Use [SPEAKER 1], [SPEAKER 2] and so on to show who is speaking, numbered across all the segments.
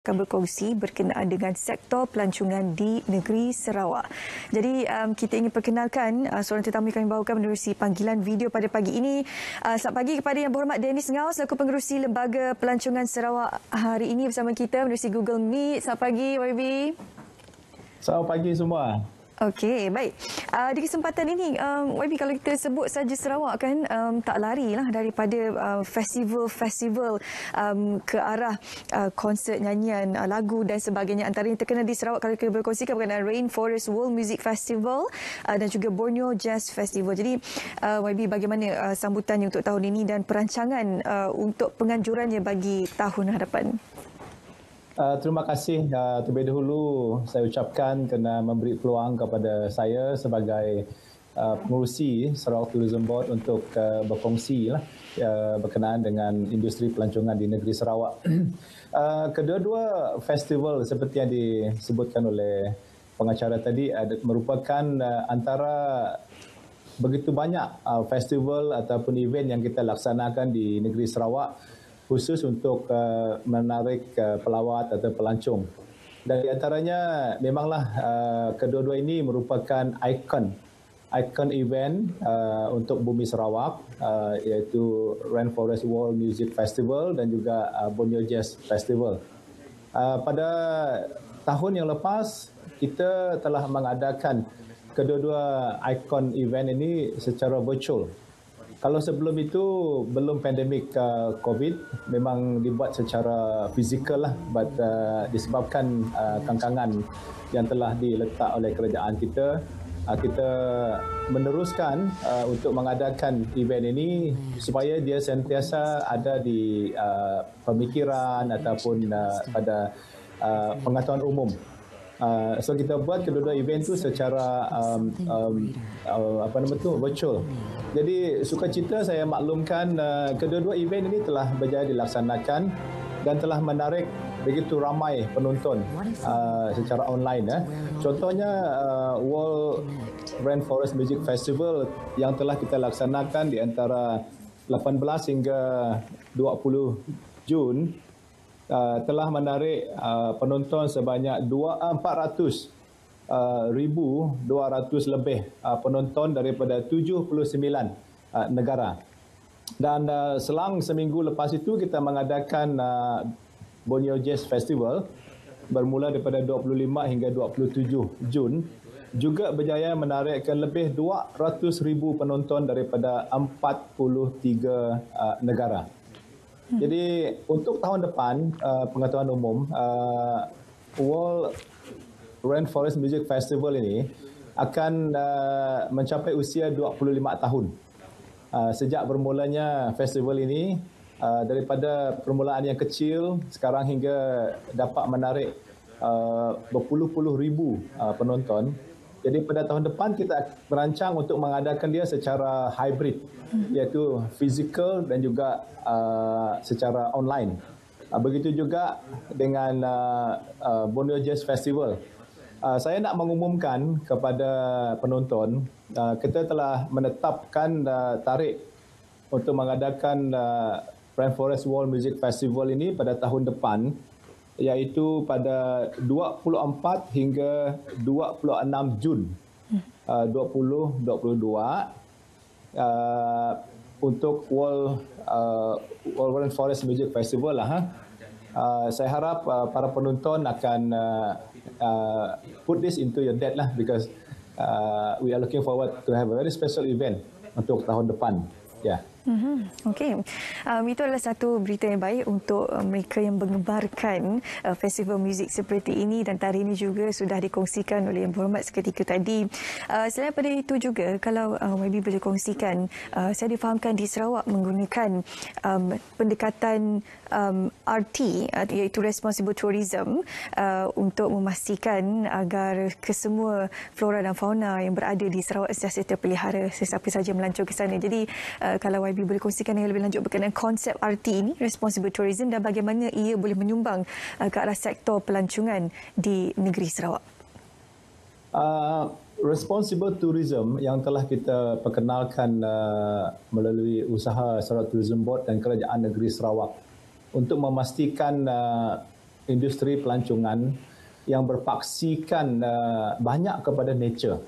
[SPEAKER 1] akan berkongsi berkenaan dengan sektor pelancongan di negeri Sarawak. Jadi kita ingin perkenalkan seorang tetamu yang kami bawakan menerusi panggilan video pada pagi ini. Selamat pagi kepada Yang Berhormat Dennis Ngau selaku Pengerusi Lembaga Pelancongan Sarawak hari ini bersama kita menerusi Google Meet. Selamat pagi YB.
[SPEAKER 2] Selamat pagi semua.
[SPEAKER 1] Okey, baik. Di kesempatan ini, YB, kalau kita sebut saja Sarawak kan tak larilah daripada festival-festival ke arah konsert nyanyian lagu dan sebagainya. Antara yang terkenal di Sarawak kalau kita berkongsikan berkenaan Rainforest World Music Festival dan juga Borneo Jazz Festival. Jadi YB, bagaimana sambutannya untuk tahun ini dan perancangan untuk penganjurannya bagi tahun hadapan?
[SPEAKER 2] Terima kasih terlebih dahulu saya ucapkan kerana memberi peluang kepada saya sebagai pengurusi Sarawak Tourism Board untuk berkongsi berkenaan dengan industri pelancongan di negeri Sarawak. Kedua-dua festival seperti yang disebutkan oleh pengacara tadi merupakan antara begitu banyak festival ataupun event yang kita laksanakan di negeri Sarawak khusus untuk menarik pelawat atau pelancong. Dan di antaranya memanglah kedua-dua ini merupakan ikon event untuk Bumi Sarawak iaitu Rainforest World Music Festival dan juga Borneo Jazz Festival. Pada tahun yang lepas kita telah mengadakan kedua-dua ikon event ini secara virtual. Kalau sebelum itu belum pandemik COVID, memang dibuat secara fizikal lah, but disebabkan kangkangan yang telah diletak oleh kerajaan kita, kita meneruskan untuk mengadakan event ini supaya dia sentiasa ada di pemikiran ataupun pada pengetahuan umum. So kita buat kedua-dua event tu secara virtual. Jadi sukacita saya maklumkan kedua-dua event ini telah berjaya dilaksanakan dan telah menarik begitu ramai penonton secara online. Contohnya World Rainforest Music Festival yang telah kita laksanakan di antara 18 hingga 20 Jun telah menarik penonton sebanyak 400,200 lebih penonton daripada 79 negara. Dan selang seminggu lepas itu kita mengadakan Borneo Jazz Festival bermula daripada 25 hingga 27 Jun juga berjaya menarikkan lebih 200,000 penonton daripada 43 negara. Jadi untuk tahun depan pengetahuan umum World Rainforest Music Festival ini akan mencapai usia 25 tahun. Sejak bermulanya festival ini daripada permulaan yang kecil sekarang hingga dapat menarik berpuluh-puluh ribu penonton. Jadi pada tahun depan kita merancang untuk mengadakan dia secara hybrid, iaitu fizikal dan juga secara online. Begitu juga dengan Borneo Jazz Festival. Saya nak mengumumkan kepada penonton, kita telah menetapkan tarikh untuk mengadakan Rainforest World Music Festival ini pada tahun depan, iaitu pada 24 hingga 26 Jun 2022 untuk World Rainforest Music Festival lah. Saya harap para penonton akan put this into your date lah, because we are looking forward to have a very special event untuk tahun depan. Ya.
[SPEAKER 1] Okey, itu adalah satu berita yang baik untuk mereka yang mengembarkan festival muzik seperti ini, dan tarikh ini juga sudah dikongsikan oleh Yang Berhormat seketika tadi. Selain daripada itu juga, kalau YB boleh kongsikan, saya difahamkan di Sarawak menggunakan pendekatan RT, iaitu Responsible Tourism, untuk memastikan agar kesemua flora dan fauna yang berada di Sarawak sentiasa terpelihara sesiapa saja melancong ke sana. Jadi kalau YB boleh kongsikan yang lebih lanjut berkenaan konsep RT ini, Responsible Tourism, dan bagaimana ia boleh menyumbang ke arah sektor pelancongan di negeri Sarawak.
[SPEAKER 2] Responsible Tourism yang telah kita perkenalkan melalui usaha Sarawak Tourism Board dan Kerajaan Negeri Sarawak untuk memastikan industri pelancongan yang berpaksikan banyak kepada nature,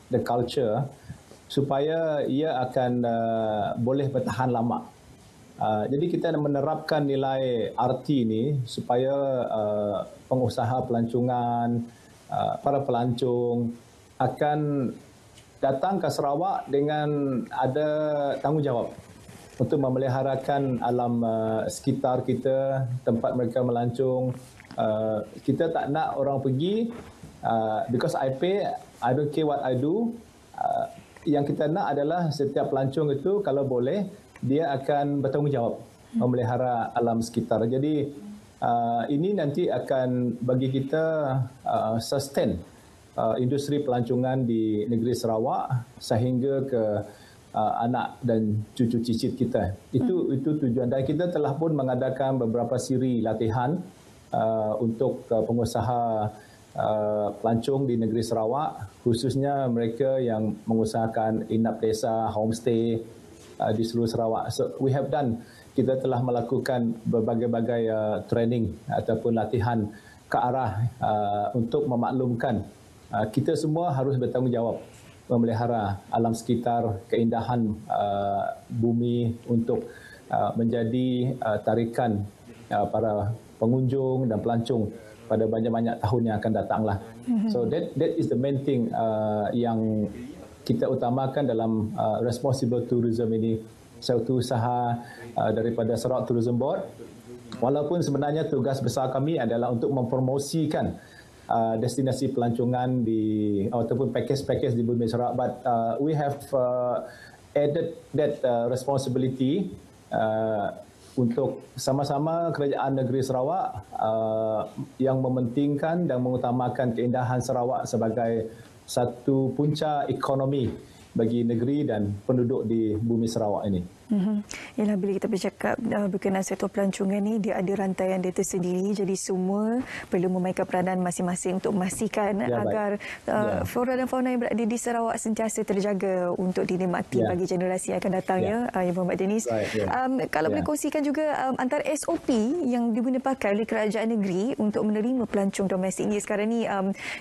[SPEAKER 2] the culture, supaya ia akan boleh bertahan lama. Jadi kita menerapkan nilai RT ini supaya pengusaha pelancongan, para pelancong akan datang ke Sarawak dengan ada tanggungjawab untuk memeliharakan alam sekitar kita, tempat mereka melancong. Kita tak nak orang pergi because I pay, I don't care what I do. Yang kita nak adalah setiap pelancong itu kalau boleh dia akan bertanggungjawab memelihara alam sekitar. Jadi ini nanti akan bagi kita sustain industri pelancongan di negeri Sarawak sehingga ke anak dan cucu cicit kita. Itu tujuan, dan kita telah pun mengadakan beberapa siri latihan untuk pengusaha pelancong di negeri Sarawak, khususnya mereka yang mengusahakan inap desa, homestay di seluruh Sarawak. So we have done, kita telah melakukan berbagai-bagai training ataupun latihan ke arah untuk memaklumkan kita semua harus bertanggungjawab memelihara alam sekitar, keindahan bumi untuk menjadi tarikan para pengunjung dan pelancong pada banyak-banyak tahun yang akan datanglah. So that is the main thing yang kita utamakan dalam responsible tourism ini. Satu usaha daripada Sarawak Tourism Board, walaupun sebenarnya tugas besar kami adalah untuk mempromosikan destinasi pelancongan ataupun package-package di Bumi Sarawak, but we have added that responsibility untuk sama-sama kerajaan negeri Sarawak yang mementingkan dan mengutamakan keindahan Sarawak sebagai satu punca ekonomi bagi negeri dan penduduk di Bumi Sarawak ini.
[SPEAKER 1] Ialah bila kita bercakap berkenaan sektor pelancongan ni, dia ada rantaian dia tersendiri, jadi semua perlu memainkan peranan masing-masing untuk memastikan agar flora dan fauna yang berada di Sarawak sentiasa terjaga untuk dinikmati bagi generasi yang akan datang ya Muhammad Denis. Kalau boleh kongsikan juga antara SOP yang digunakan oleh kerajaan negeri untuk menerima pelancong domestik ni. Sekarang ni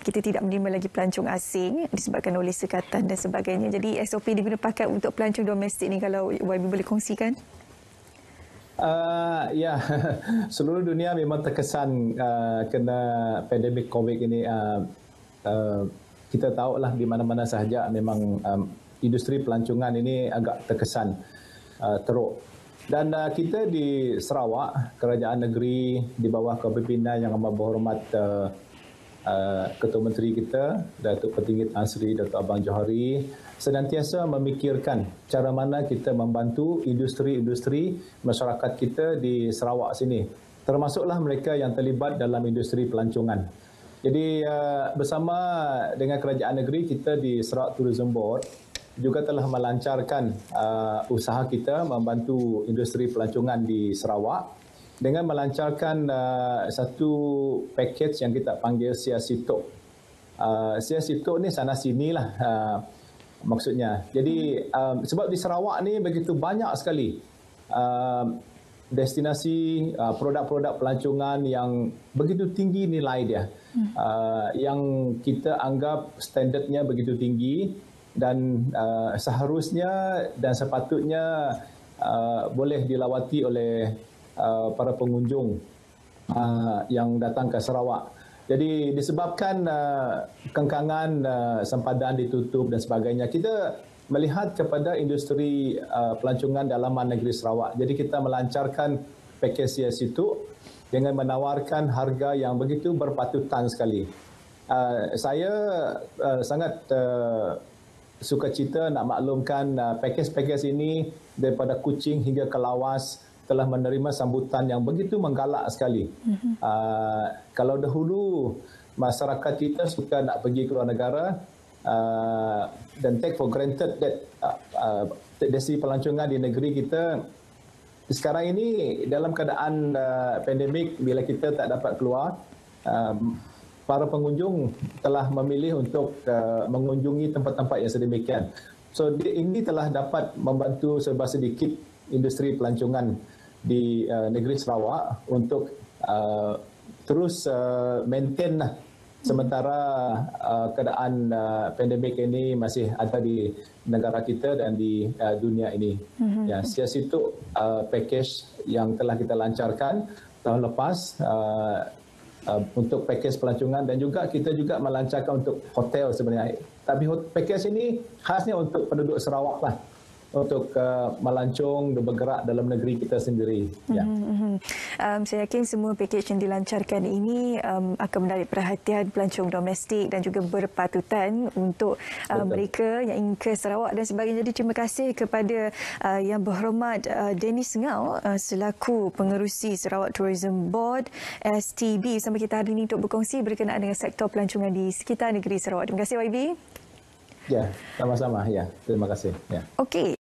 [SPEAKER 1] kita tidak menerima lagi pelancong asing disebabkan oleh sekatan dan sebagainya. Jadi SOP digunakan untuk pelancong domestik ni, kalau YB boleh kongsikan?
[SPEAKER 2] Seluruh dunia memang terkesan kena pandemik COVID ini. Kita tahulah di mana-mana sahaja memang industri pelancongan ini agak terkesan teruk. Dan kita di Sarawak, kerajaan negeri di bawah kepimpinan yang amat berhormat Ketua Menteri kita, Datuk Petinggi Tan Sri Datuk Abang Johari, senantiasa memikirkan cara mana kita membantu industri-industri masyarakat kita di Sarawak sini, termasuklah mereka yang terlibat dalam industri pelancongan. Jadi bersama dengan kerajaan negeri, kita di Sarawak Tourism Board juga telah melancarkan usaha kita membantu industri pelancongan di Sarawak dengan melancarkan satu package yang kita panggil Siasitok. Siasitok ni sana sinilah maksudnya. Jadi sebab di Sarawak ni begitu banyak sekali destinasi produk-produk pelancongan yang begitu tinggi nilai dia, yang kita anggap standardnya begitu tinggi dan seharusnya dan sepatutnya boleh dilawati oleh para pengunjung yang datang ke Sarawak. Jadi disebabkan kengkangan sempadan ditutup dan sebagainya, kita melihat kepada industri pelancongan dalaman negeri Sarawak. Jadi kita melancarkan pakej situ dengan menawarkan harga yang begitu berpatutan sekali. Saya sangat sukacita nak maklumkan pakej-pakej ini daripada Kuching hingga ke Lawas telah menerima sambutan yang begitu menggalak sekali. Kalau dahulu masyarakat kita suka nak pergi ke luar negara dan take for granted that destinasi pelancongan di negeri kita, sekarang ini dalam keadaan pandemik, bila kita tak dapat keluar, para pengunjung telah memilih untuk mengunjungi tempat-tempat yang sedemikian. So ini telah dapat membantu serba sedikit industri pelancongan di negeri Sarawak untuk terus maintain lah. Sementara keadaan pandemik ini masih ada di negara kita dan di dunia ini. Ya, siasat itu package yang telah kita lancarkan tahun lepas untuk package pelancongan, dan juga kita juga melancarkan untuk hotel sebenarnya. Tapi package ini khasnya untuk penduduk Sarawak lah, untuk melancong dan bergerak dalam negeri kita sendiri. Ya.
[SPEAKER 1] Saya yakin semua pakej yang dilancarkan ini akan menarik perhatian pelancong domestik dan juga berpatutan untuk mereka yang ingin ke Sarawak dan sebagainya. Jadi terima kasih kepada Yang Berhormat Dennis Ngau selaku pengerusi Sarawak Tourism Board STB bersama kita hari ini untuk berkongsi berkenaan dengan sektor pelancongan di sekitar negeri Sarawak. Terima kasih YB.
[SPEAKER 2] Ya, sama-sama. Ya, terima kasih. Ya.
[SPEAKER 1] Okey.